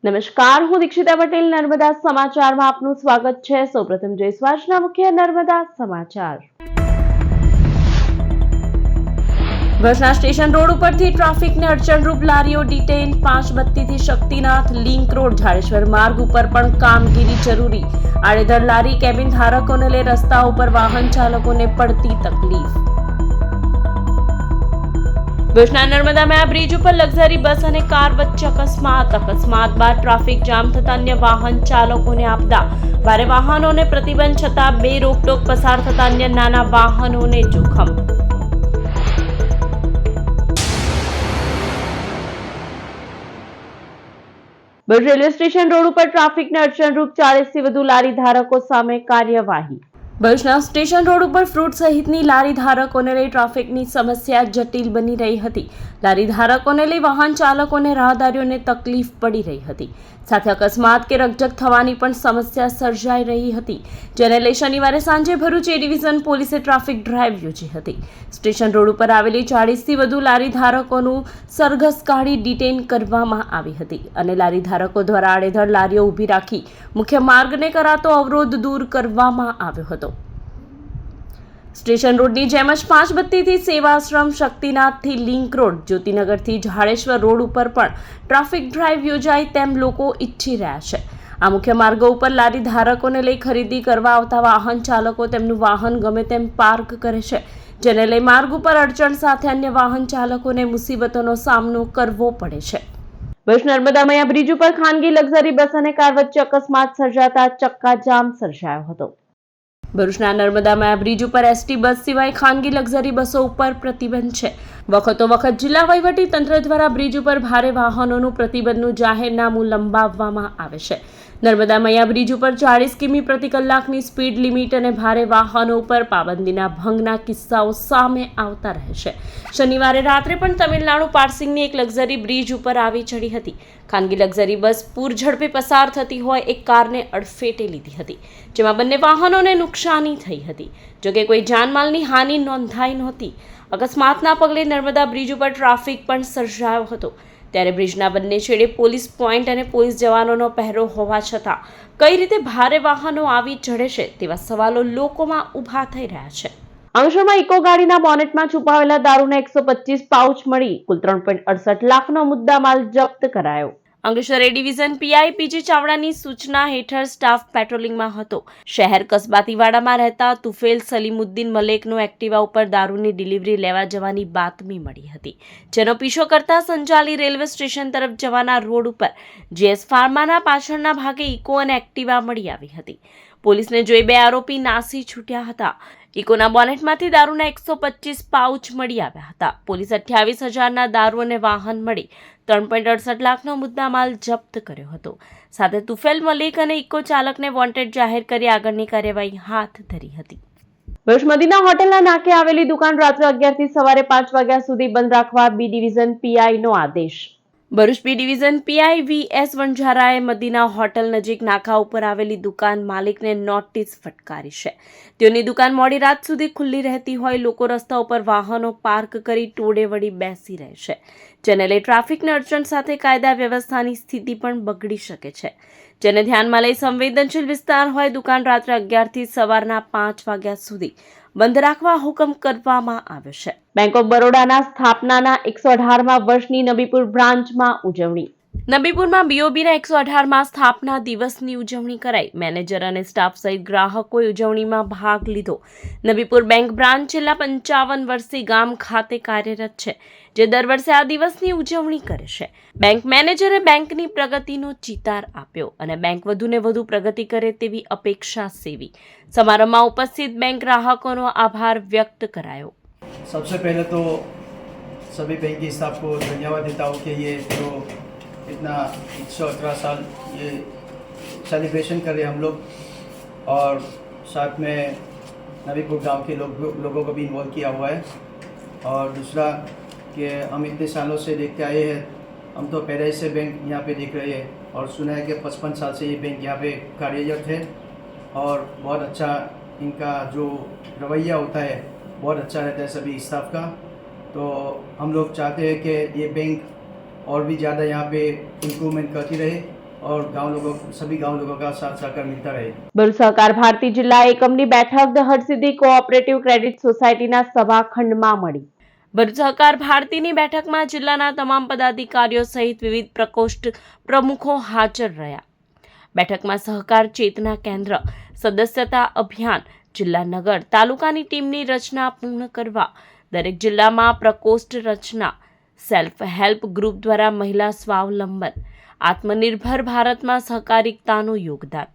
નમસ્કાર, હું દીક્ષિતા પટેલ નર્મદા સમાચારમાં આપનું સ્વાગત છે। સૌપ્રથમ જોઈશું આજના મુખ્ય નર્મદા સમાચાર। ભુજના સ્ટેશન રોડ ઉપરથી ટ્રાફિકને અડચણરૂપ લારીઓ ડિટેઇન। 5 બત્તીથી શક્તિનાથ લિંક રોડ ઝાડેશ્વર માર્ગ ઉપર પણ કામગીરી જરૂરી। આડેધડ લારી કેબિન ધારકોને લઈ રસ્તા ઉપર વાહન ચાલકોને પડતી તકલીફ। ભુજના નર્મદામાં બ્રિજ ઉપર લક્ઝરી બસ અને કાર વચ્ચે અકસ્માત બાદ ટ્રાફિક જામ થતા અન્ય વાહન ચાલકોને આપદા। ભારે વાહનોને પ્રતિબંધ છતાં બે રોકટોક પસાર થતા અન્ય નાના વાહનોને જોખમ। ભુજ રેલવે સ્ટેશન રોડ ઉપર ટ્રાફિકને અડચણરૂપ 40થી વધુ લારી ધારકો સામે કાર્યવાહી। ભુજના સ્ટેશન રોડ ઉપર ફ્રૂટ સહિતની લારી ધારકોને લઈ ટ્રાફિકની સમસ્યા જટિલ બની રહી હતી। લારી ધારકોને લઈ વાહન ચાલકોને રાહદારીઓને તકલીફ પડી રહી હતી, સાથે અકસ્માત કે રકઝક થવાની પણ સમસ્યા સર્જાઈ રહી હતી, જેને લઈ શનિવારે સાંજે ભરૂચ એ ડિવિઝન પોલીસે ટ્રાફિક ડ્રાઈવ યોજી હતી। સ્ટેશન રોડ ઉપર આવેલી 40થી વધુ લારી ધારકોનું સરઘસ કાઢી ડિટેઇન કરવામાં આવી હતી અને લારી ધારકો દ્વારા આડેધડ લારીઓ ઊભી રાખી મુખ્ય માર્ગને કરાતો અવરોધ દૂર કરવામાં આવ્યો હતો। સ્ટેશન રોડની જેમ જ 5 બત્તીથી સેવાશ્રમ, શક્તિનાથથી લિંક રોડ, જ્યોતિનગરથી ઝાડેશ્વર રોડ ઉપર પણ ટ્રાફિક ડ્રાઈવ યોજાય તેમ લોકો ઈચ્છી રહ્યા છે। આ મુખ્ય માર્ગો ઉપર લારી ધારકોને લઈ ખરીદી કરવા આવતા વાહન ચાલકો તેમનું વાહન ગમે તેમ પાર્ક કરે છે, જેને લઈ માર્ગ ઉપર અડચણ સાથે અન્ય વાહન ચાલકોને મુસીબતોનો સામનો કરવો પડે છે। ભુજ નર્મદામાં બ્રિજ ઉપર ખાનગી લક્ઝરી બસ અને કાર વચ્ચે અકસ્માત સર્જાતા ચક્કાજામ સર્જાયો હતો। ભરૂચના નર્મદામાં બ્રિજ ઉપર એસટી બસ સિવાય ખાનગી લક્ઝરી બસો ઉપર પ્રતિબંધ છે। વખતો વખત જિલ્લા વહીવટી તંત્ર દ્વારા બ્રિજ ઉપર ભારે વાહનોનું પ્રતિબંધનું જાહેરનામું લંબાવવામાં આવે છે। નર્મદામાં બ્રિજ ઉપર 40 કિમી પ્રતિ કલાકની સ્પીડ લિમિટ અને ભારે વાહનો ઉપર પાબંદીના ભંગના કિસ્સાઓ સામે આવતા રહે છે। શનિવારે રાત્રે પણ તમિલનાડુ પાર્સિંગની એક લક્ઝરી બ્રિજ ઉપર આવી ચડી હતી। ખાનગી લક્ઝરી બસ પૂર ઝડપે પસાર થતી હોય એક કારને અડફેટે લીધી હતી, જેમાં બંને વાહનોને નુકસાની થઈ હતી, જોકે કોઈ જાનમાલની હાનિ નોંધાઈ નહોતી। અકસ્માતના પગલે નર્મદા બ્રિજ ઉપર ટ્રાફિક પણ સર્જાયો હતો, ત્યારે બ્રિજના બંને છેડે પોલીસ પોઈન્ટ અને પોલીસ જવાનોનો પહેરો હોવા છતાં કઈ રીતે ભારે વાહનો આવી ચડે છે તેવા સવાલો લોકોમાં ઊભા થઈ રહ્યા છે। અંકલેશ્વરમાં ઇકો ગાડીના બોનેટમાં છુપાવેલા દારૂના 125 પાઉચ મળી કુલ 3.68 લાખનો મુદ્દામાલ જપ્ત કરાયો। Ankleshwar A division PI PG ચાવડાની સૂચના હેઠળ સ્ટાફ પેટ્રોલિંગમાં હતો। શહેર કસબાતીવાડામાં રહેતા તુફેલ સલીમુદ્દીન મલેકનો એક્ટિવા ઉપર દારૂની ડિલિવરી લેવા જવાની બાતમી મળી હતી, જેનો પીછો કરતા સંચાલી રેલવે સ્ટેશન તરફ જવાના રોડ ઉપર જીએસ ફાર્માના પાછળના ભાગે ઇકો અને એક્ટિવા મળી આવી હતી। પોલીસને જોઈ બે આરોપી નાસી છૂટ્યા હતા। ઇકોના બોનેટમાંથી દારૂના 125 પાઉચ મળી આવ્યા હતા। પોલીસ 28,000ના દારૂ અને વાહન મળી 3.68 લાખનો મુદ્દામાલ જપ્ત કર્યો હતો। સાથે તુફેલ મલિક અને ઇકો ચાલકને વોન્ટેડ જાહેર કરી આગળની કાર્યવાહી હાથ ધરી હતી। ભુજ મદીના હોટેલના નાકે આવેલી દુકાન રાત્રે 11 થી સવારે 5 વાગ્યા સુધી બંધ રાખવા બી ડિવિઝન પીઆઈનો આદેશ। Bharuch B division PI VS વણઝારાએ મદીના હોટલ નજીક નાકા ઉપર આવેલી દુકાન માલિકને નોટિસ ફટકારી છે। તેઓની દુકાન મોડી રાત સુધી ખુલ્લી રહેતી હોય લોકો રસ્તા ઉપર વાહનો પાર્ક કરી ટોળે વળી બેસી રહે છે, જેને લઈ ટ્રાફિકની અડચણ સાથે કાયદા વ્યવસ્થાની સ્થિતિ પણ બગડી શકે છે, જેને ધ્યાનમાં લઈ સંવેદનશીલ વિસ્તાર હોય દુકાન રાત્રે 11 થી સવારના 5 વાગ્યા સુધી બંધ રાખવા હુકમ કરવામાં આવ્યો છે। બેંક ઓફ બરોડાના સ્થાપનાના 118મા વર્ષની નબીપુર બ્રાન્ચમાં ઉજવણી। નબીપુરમાં બીઓબીના 118મા સ્થાપના દિવસની ઉજવણી કરાઈ। મેનેજર અને સ્ટાફ સહિત ગ્રાહકોએ ઉજવણીમાં ભાગ લીધો। નબીપુર બેંક બ્રાન્ચ છેલ્લા 55 વર્ષથી ગામ ખાતે કાર્યરત છે, જે દર વર્ષે આ દિવસની ઉજવણી કરે છે। બેંક મેનેજરે બેંકની પ્રગતિનો ચિતાર આપ્યો અને બેંક વધુને વધુ પ્રગતિ કરે તેવી અપેક્ષા સેવી। समारोह में उपस्थित बैंक ग्राहकों को आभार व्यक्त करायो। सबसे पहले तो सभी बैंक के स्टाफ को धन्यवाद देता हूँ कि ये जो इतना 118 साल ये सेलिब्रेशन करे हम लोग, और साथ में नबीपुर गांव के लोगों को भी इन्वॉल्व किया हुआ है। और दूसरा कि हम इतने सालों से देखते आए हैं, हम तो पहले से बैंक यहाँ पे देख रहे हैं और सुना है कि 55 साल से ये बैंक यहाँ पे कार्यरत है और बहुत अच्छा इनका जो रवैया होता है बहुत अच्छा रहता है सभी स्टाफ का। तो हम लोग चाहते हैं कि ये बैंक और भी ज़्यादा यहाँ पे इम्प्रूवमेंट करती रहे और सभी गांव लोगों का साथ सहकार मिलता रहे। ભરૂચ સહકાર ભારતી જિલ્લા એકમની બેઠક હરસિદ્ધિ કોઓપરેટિવ ક્રેડિટ સોસાયટીના સભાખંડમાં મળી. ભરૂચ સહકાર ભારતીની બેઠકમાં જિલ્લાના તમામ પદાધિકારીઓ સહિત વિવિધ પ્રકોષ્ઠ પ્રમુખો હાજર રહ્યા. બેઠકમાં સહકાર ચેતના કેન્દ્ર, સદસ્યતા અભિયાન, જિલ્લા નગર તાલુકાની ટીમની રચના પૂર્ણ કરવા, દરેક જિલ્લામાં પ્રકોષ્ઠ રચના, સેલ્ફ હેલ્પ ગ્રુપ દ્વારા મહિલા સ્વાવલંબન, આત્મનિર્ભર ભારતમાં સહકારિકતાનું યોગદાન,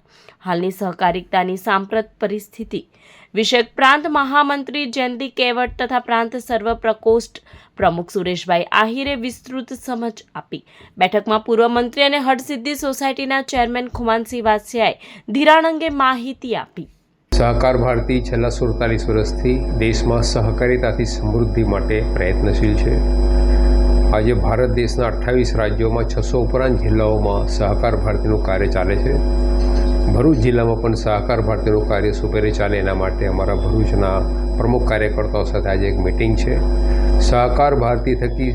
હાલની સહકારિકતાની સાંપ્રત પરિસ્થિતિ વિષયક પ્રાંત મહામંત્રી જયંતિ કેવટ તથા પ્રાંત સર્વ પ્રકોષ્ઠ પ્રમુખ સુરેશભાઈ આહિરે વિસ્તૃત સમજ આપી. બેઠકમાં પૂર્વ મંત્રી અને હરસિદ્ધિ સોસાયટીના ચેરમેન ખુમાનસિંહ વાસિયાએ ધિરાણ અંગે માહિતી આપી. સહકાર ભારતી છેલ્લા 47 વર્ષથી દેશમાં સહકારિતાથી સમૃદ્ધિ માટે પ્રયત્નશીલ છે. આજે ભારત દેશના 28 રાજ્યોમાં 600 ઉપરાંત જિલ્લાઓમાં સહકાર ભારતીનું કાર્ય ચાલે છે. ભરૂચ જિલ્લામાં પણ સહકાર ભારતીનું કાર્ય સુપેરે ચાલે એના માટે અમારા ભરૂચના પ્રમુખ કાર્યકર્તાઓ સાથે આજે એક મિટિંગ છે. સહકાર ભારતી થકી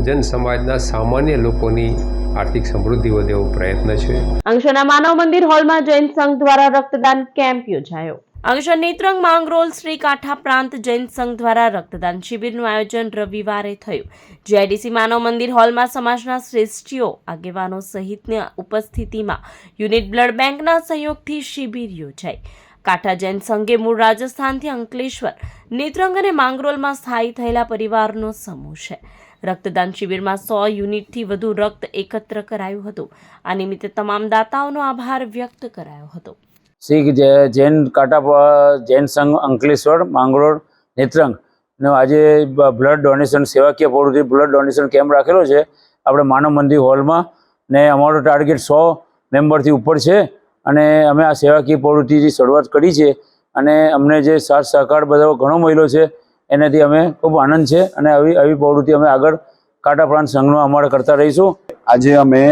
જન સમાજના સામાન્ય લોકોની આર્થિક સમૃદ્ધિ વધે એવો પ્રયત્ન છે. અંકલેશ્વરના માનવ મંદિર હોલમાં જૈન સંઘ દ્વારા રક્તદાન કેમ્પ યોજાયો. અંકલેશ્વર નેત્રંગ માંગરોળ શ્રી કાંઠા પ્રાંત જૈન સંઘ દ્વારા રક્તદાન શિબિરનું આયોજન રવિવારે થયું. જીઆઈડીસી માનવ મંદિર હોલમાં સમાજના શ્રેષ્ઠીઓ, આગેવાનો સહિતની ઉપસ્થિતિમાં યુનિટ બ્લડ બેંકના સહયોગથી શિબિર યોજાઈ. કાંઠા જૈન સંઘે મૂળ રાજસ્થાનથી અંકલેશ્વર, નેત્રંગ અને માંગરોળમાં સ્થાયી થયેલા પરિવારનો સમૂહ છે. રક્તદાન શિબિરમાં 100 યુનિટથી વધુ રક્ત એકત્ર કરાયું હતું. આ નિમિત્તે તમામ દાતાઓનો આભાર વ્યક્ત કરાયો હતો. શ્રી જૈન કાંઠા જૈન સંઘ અંકલેશ્વર, માંગરોળ, નેત્રંગ નો આજે બ્લડ ડોનેશન સેવાકીય પ્રવૃત્તિ બ્લડ ડોનેશન કેમ્પ રાખેલો છે આપણે માનવ મંદિર હોલમાં. ને અમારો ટાર્ગેટ 100 મેમ્બરથી ઉપર છે અને અમે આ સેવાકીય પ્રવૃત્તિથી શરૂઆત કરી છે અને અમને જે સાથ સહકાર બધો ઘણો મળ્યો છે એનાથી અમે ખૂબ આનંદ છે અને આવી પ્રવૃત્તિ અમે આગળ કાંઠા પ્રાંત સંઘનો અમારે કરતા રહીશું. આજે અમે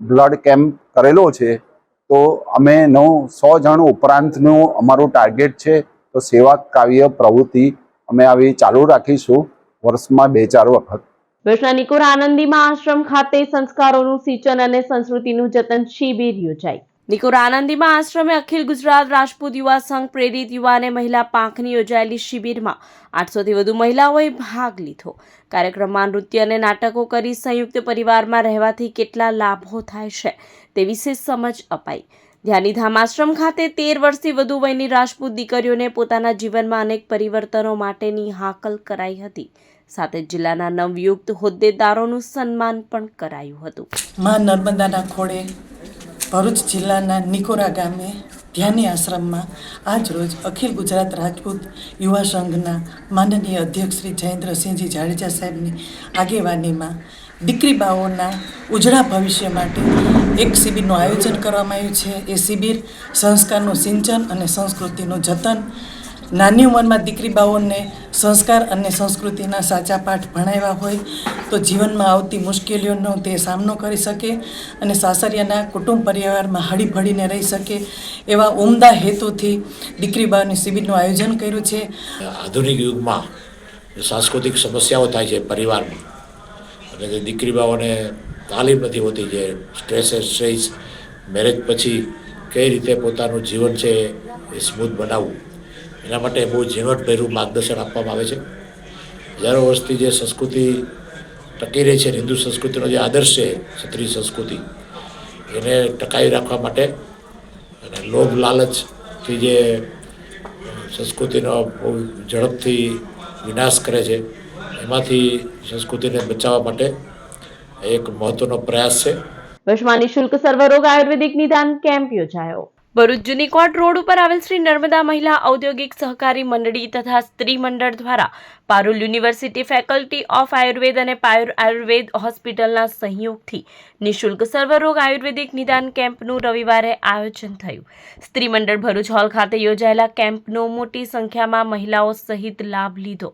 બ્લડ કેમ્પ કરેલો છે તો અમે 100 જણ ઉપરાંતનું અમારું ટાર્ગેટ છે. તો સેવા કાર્ય પ્રવૃત્તિ અમે આવી ચાલુ રાખીશું વર્ષમાં 2-4 વખત. ભરૂચના નિકોર આનંદીમાં આશ્રમ ખાતે સંસ્કારોનું સિંચન અને સંસ્કૃતિનું જતન શિબિર યોજાઈ. નિકોર આનંદીમાં આશ્રમે અખિલ ગુજરાત રાજપૂત યુવા સંઘ પ્રેરિત યુવા અને મહિલા પાંખની યોજાયેલી શિબિરમાં 800થી વધુ મહિલાઓએ ભાગ લીધો. કાર્યક્રમમાં નૃત્ય અને નાટકો કરી સંયુક્ત પરિવારમાં રહેવાથી કેટલા લાભો થાય છે તે વિશે સમજ અપાઈ. ધ્યાનીધામ આશ્રમ ખાતે 13 વર્ષથી વધુ વયની રાજપૂત દીકરીઓને પોતાના જીવનમાં અનેક પરિવર્તનો માટેની હાકલ કરાઈ હતી. સાથે જિલ્લાના નવયુક્ત હોદ્દેદારોનું સન્માન પણ કરાયું હતું. માં નર્મદાના ખોળે ભરૂચ જિલ્લાના નિકોરા ગામે ધ્યાની આશ્રમમાં આજ રોજ અખિલ ગુજરાત રાજપૂત યુવા સંઘના માનનીય અધ્યક્ષ શ્રી જયેન્દ્રસિંહજી જાડેજા સાહેબની આગેવાનીમાં દીકરી બાઓના ઉજળા ભવિષ્ય માટે એક શિબિરનું આયોજન કરવામાં આવ્યું છે. એ શિબિર સંસ્કારનું સિંચન અને સંસ્કૃતિનું જતન, નાની ઉંમરમાં દીકરી બાઓને સંસ્કાર અને સંસ્કૃતિના સાચા પાઠ ભણાવ્યા હોય તો જીવનમાં આવતી મુશ્કેલીઓનો તે સામનો કરી શકે અને સાસરિયાના કુટુંબ પરિવારમાં હળીભળીને રહી શકે એવા ઉમદા હેતુથી દીકરી બાઓની શિબિરનું આયોજન કર્યું છે. આધુનિક યુગમાં સાંસ્કૃતિક સમસ્યાઓ થાય છે પરિવારમાં અને જે દીકરી બાઓને તાલીમ નથી હોતી, જે સ્ટ્રેસ મેરેજ પછી કઈ રીતે પોતાનું જીવન છે એ સ્મૂથ બનાવવું, એના માટે બહુ ઝીણવટભર્યું માર્ગદર્શન આપવામાં આવે છે. હજારો વર્ષથી જે સંસ્કૃતિ ટકી રહી છે, હિન્દુ સંસ્કૃતિનો જે આદર્શ છે, ક્ષત્રિય સંસ્કૃતિ, એને ટકાવી રાખવા માટે અને લોભ લાલચથી જે સંસ્કૃતિનો બહુ ઝડપથી વિનાશ કરે છે એમાંથી સંસ્કૃતિને બચાવવા માટે એક મહત્વનો પ્રયાસ છે. ભરૂચમાં નિઃશુલ્ક સર્વરોગ આયુર્વેદિક નિદાન કેમ્પ યોજાયો. ભરૂચ જૂની કોટ રોડ ઉપર આવેલ શ્રી નર્મદા મહિલા ઔદ્યોગિક સહકારી મંડળી તથા સ્ત્રી મંડળ દ્વારા Parul university faculty of Ayurveda અને પાયુર આયુર્વેદ હોસ્પિટલના સહયોગથી નિઃશુલ્ક સર્વરોગ આયુર્વેદિક નિદાન કેમ્પનું રવિવારે આયોજન થયું. સ્ત્રી મંડળ ભરૂચ હોલ ખાતે યોજાયેલા કેમ્પનો મોટી સંખ્યામાં મહિલાઓ સહિત લાભ લીધો.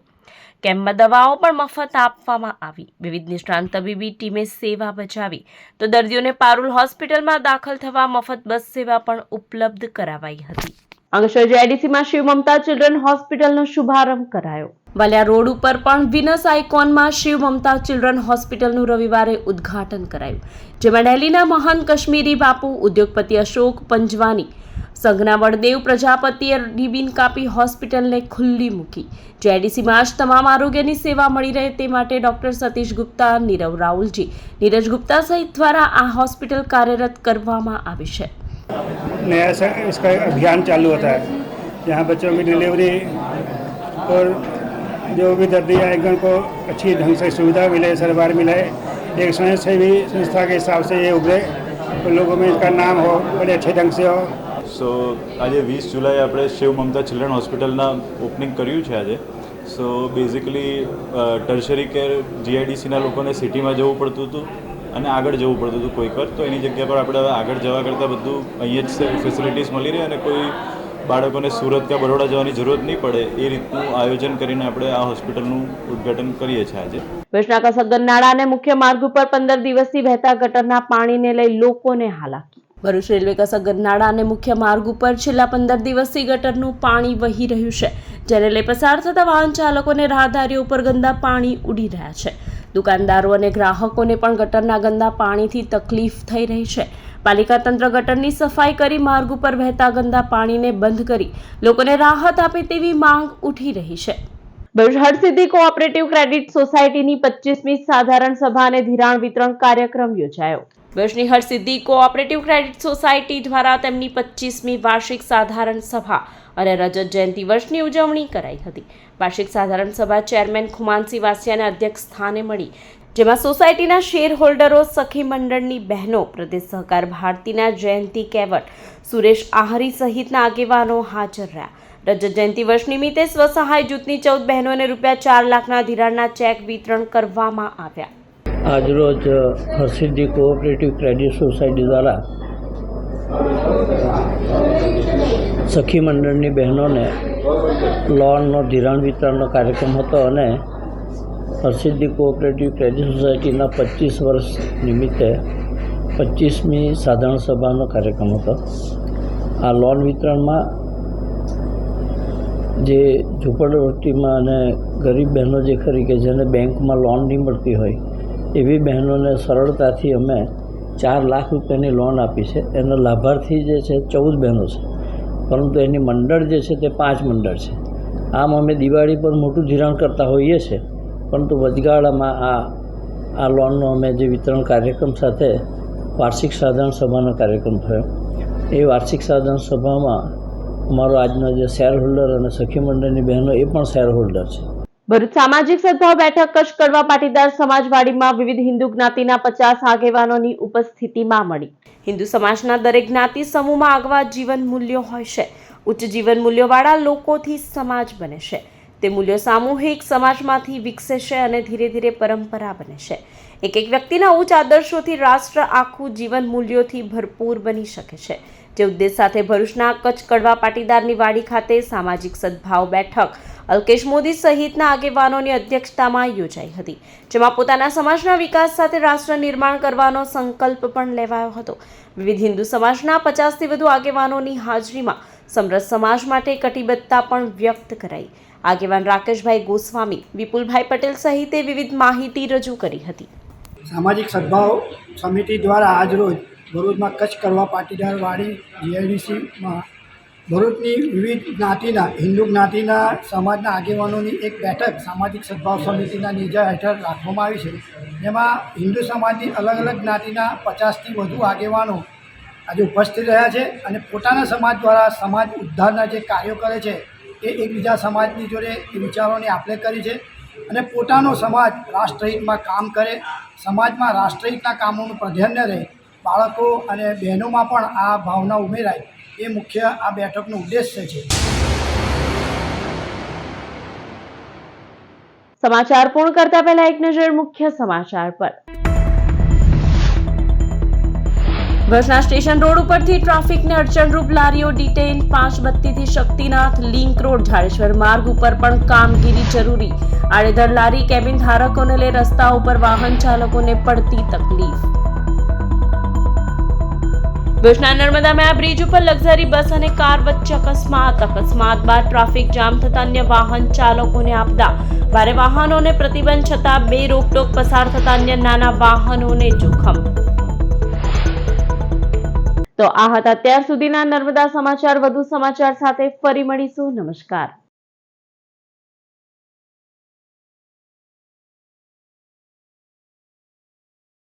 કેમ્પમાં દવાઓ પણ મફત આપવામાં આવી. વિવિધ નિષ્ણાંત તબીબી ટીમે સેવા બજાવી તો દર્દીઓને પારુલ હોસ્પિટલમાં દાખલ થવા મફત બસ સેવા પણ ઉપલબ્ધ કરાવાઈ હતી. અંકલેશ્વર જીઆઈડીસીમાં શિવ મમતા ચિલ્ડ્રન હોસ્પિટલનો શુભારંભ કરાયો. વાલિયા રોડ ઉપર પણ વિનસ આઇકોનમાં શિવ મમતા ચિલ્ડ્રન હોસ્પિટલનું રવિવારે ઉદ્ઘાટન કરાયું, જેમાં દિલ્હીના મહાન કાશ્મીરી બાપુ, ઉદ્યોગપતિ અશોક પંજવાની, સંઘના બળદેવ પ્રજાપતિએ રિબિન કાપી હોસ્પિટલને ખુલ્લી મૂકી. જેઆઈડીસીમાં જ તમામ આરોગ્યની સેવા મળી રહે તે માટે ડોક્ટર સતીશ ગુપ્તા, નીરવ રાहुलજી, નીરજ ગુપ્તા સહિત દ્વારા આ હોસ્પિટલ કાર્યરત કરવામાં આવી છે. नया सा इसका अभियान चालू होता है, जहाँ बच्चों की डिलीवरी और जो भी दर्दी आएगन को अच्छी ढंग से सुविधा मिले, सरकार मिले, एक स्वयंसेवी संस्था के हिसाब से ये उभरे तो लोगों में इसका नाम हो, बड़े अच्छे ढंग से हो. સો આજે 20 જુલાઈ આપણે શિવ મમતા ચિલ્ડ્રન હોસ્પિટલના ઓપનિંગ કર્યું છે આજે. સો બેઝિકલી ટર્શરી કેર જીઆઈડીસીના લોકોને સિટીમાં જવું પડતું હતું અને આગળ જવું પડતું હતું કોઈક વાર, તો એની જગ્યા પર આપણે હવે આગળ જવા કરતાં બધું અહીંયા જ ફેસિલિટીઝ મળી રહે અને કોઈ બાળકોને સુરત કે બરોડા જવાની જરૂરત નહીં પડે એ રીતનું આયોજન કરીને આપણે આ હોસ્પિટલનું ઉદ્ઘાટન કરીએ છીએ આજે. વેશનાકા સગનનાળા અને મુખ્ય માર્ગ ઉપર 15 દિવસથી વહેતા ગટરના પાણીને લઈ લોકોને હાલાકી. ભરૂચ રેલવે કસગનનાળા અને મુખ્ય માર્ગ ઉપર છેલ્લા 15 દિવસથી ગટરનું પાણી વહી રહ્યું છે, જેને લઈ પસાર થતા વાહન ચાલકો અને રાહદારીઓ ઉપર ગંદા પાણી ઉડી રહ્યા છે. દુકાનદારો અને ગ્રાહકોને પણ ગટરના ગંદા પાણીથી તકલીફ થઈ રહી છે. પાલિકા તંત્ર ગટરની સફાઈ કરી માર્ગ ઉપર વહેતા ગંદા પાણીને બંધ કરી લોકોને રાહત આપે તેવી માંગ ઉઠી રહી છે. ભરૂચ હરસિદ્ધિ કોઓપરેટિવ ક્રેડિટ સોસાયટીની 25મી સાધારણ સભા અને ધિરાણ વિતરણ કાર્યક્રમ યોજાયો. ભરૂચની હરસિદ્ધિ કોઓપરેટિવ ક્રેડિટ સોસાયટી દ્વારા તેમની 25મી વાર્ષિક સાધારણ સભા અને રજત જયંતિ વર્ષની ઉજવણી કરાઈ હતી. વાર્ષિક સાધારણ સભા ચેરમેન ખુમાનસિંહ વાસિયાના અધ્યક્ષ સ્થાને મળી, જેમાં સોસાયટીના શેર હોલ્ડરો, સખી મંડળની બહેનો, પ્રદેશ સહકાર ભારતીના જયંતિ કેવટ, સુરેશ આહરી સહિતના આગેવાનો હાજર રહ્યા. રજત જયંતિ વર્ષ નિમિત્તે સ્વસહાય જૂથની 14 બહેનોને ₹4 લાખના ધિરાણના ચેક વિતરણ કરવામાં આવ્યા. આજરોજ હરસિદ્ધિ કોઓપરેટિવ ક્રેડિટ સોસાયટી દ્વારા સખી મંડળની બહેનોને લોનનો ધિરાણ વિતરણનો કાર્યક્રમ હતો અને હરસિદ્ધિ કોઓપરેટિવ ક્રેડિટ સોસાયટીના 25 વર્ષ નિમિત્તે 25મી સાધારણ સભાનો કાર્યક્રમ હતો. આ લોન વિતરણમાં જે ઝૂંપડપટ્ટીમાં અને ગરીબ બહેનો જે ખરી કે જેને બેંકમાં લોન નહીં મળતી હોય એવી બહેનોને સરળતાથી અમે 4 લાખ રૂપિયાની લોન આપી છે. એનો લાભાર્થી જે છે 14 બહેનો છે, પરંતુ એની મંડળ જે છે તે 5 મંડળ છે. આમ અમે દિવાળી પર મોટું ધિરાણ કરતા હોઈએ છીએ, પરંતુ વચગાળામાં આ લોનનો અમે જે વિતરણ કાર્યક્રમ સાથે વાર્ષિક સાધારણ સભાનો કાર્યક્રમ થયો. એ વાર્ષિક સાધારણ સભામાં અમારો આજનો જે શેર હોલ્ડર અને સખી મંડળની બહેનો એ પણ શેર હોલ્ડર છે. ભરૂચ સામાજિક સદભાવ બેઠક કચ્છ કડવા પાટીદાર સમાજવાડીમાં વિવિધ હિન્દુ જ્ઞાતિના 50 આગેવાનોની ઉપસ્થિતિમાં મળી. હિન્દુ સમાજના દરેક જ્ઞાતિ સમૂહમાં આગવા જીવન મૂલ્યો હોય છે. ઉચ્ચ જીવન મૂલ્યોવાળા લોકોથી સમાજ બને છે. તે મૂલ્યો સામૂહિક સમાજમાંથી વિકસે છે અને ધીરે ધીરે પરંપરા બને છે. એક વ્યક્તિના ઉચ્ચ આદર્શોથી રાષ્ટ્ર આખું જીવન મૂલ્યોથી ભરપૂર બની શકે છે. જે ઉદ્દેશ સાથે ભરૂચના કચ્છ કડવા પાટીદારની વાડી ખાતે સામાજિક સદભાવ બેઠક અલ્કેશ મોદી સહિતના આગેવાનોની અધ્યક્ષતામાં યોજાઈ હતી, જેમાં પોતાના સમાજના વિકાસ સાથે રાષ્ટ્ર નિર્માણ કરવાનો સંકલ્પ પણ લેવાયો હતો. વિવિધ હિન્દુ સમાજના 50થી વધુ આગેવાનોની હાજરીમાં સમરસ સમાજ માટે કટિબદ્ધતા પણ વ્યક્ત કરાઈ. આગેવાન રાકેશભાઈ ગોસ્વામી, વિપુલભાઈ પટેલ સહિતે વિવિધ માહિતી રજૂ કરી હતી. સામાજિક સદભાવ સમિતિ દ્વારા આજરોજ ભરૂચમાં કચ્છ કડવા પાટીદાર વાડી જીઆઈડીસીમાં ભરૂચની વિવિધ જ્ઞાતિના હિન્દુ જ્ઞાતિના સમાજના આગેવાનોની એક બેઠક સામાજિક સદભાવ સમિતિના નેજા હેઠળ રાખવામાં આવી છે. જેમાં હિન્દુ સમાજની અલગ અલગ જ્ઞાતિના 50થી વધુ આગેવાનો આજે ઉપસ્થિત રહ્યા છે અને પોતાના સમાજ દ્વારા સમાજ ઉદ્ધારના જે કાર્યો કરે છે એ એકબીજા સમાજની જોડે એ વિચારોની આપ-લે કરી છે અને પોતાનો સમાજ રાષ્ટ્રહિતમાં કામ કરે, સમાજમાં રાષ્ટ્રહિતના કામોનું પ્રાધાન્ય રહે, બાળકો અને બહેનોમાં પણ આ ભાવના ઉમેરાય એ મુખ્ય આ બેઠકનો ઉદ્દેશ્ય છે. સમાચાર પૂર્ણ કરતા પહેલા એક નજર મુખ્ય સમાચાર પર. ભરૂચના સ્ટેશન રોડ ઉપરથી ટ્રાફિકને અડચણરૂપ લારીઓ ડિટેઇન. 532થી શક્તિનાથ લિંક રોડ ઝાડેશ્વર માર્ગ ઉપર પણ કામગીરી જરૂરી. આડેધડ લારી કેબિન ધારકોને લઈ રસ્તા ઉપર વાહન ચાલકોને પડતી તકલીફ. ભુજના નર્મદામાં બ્રિજ ઉપર લક્ઝરી બસ અને કાર વચ્ચે અકસ્માત બાદ ટ્રાફિક જામ થતા અન્ય વાહન ચાલકોને આપદા. ભારે વાહનોને પ્રતિબંધ છતાં બે રોકટોક પસાર થતા અન્ય નાના વાહનોને જોખમ. તો આ હતા અત્યાર સુધીના નર્મદા સમાચાર. વધુ સમાચાર સાથે ફરી મળીશું. નમસ્કાર.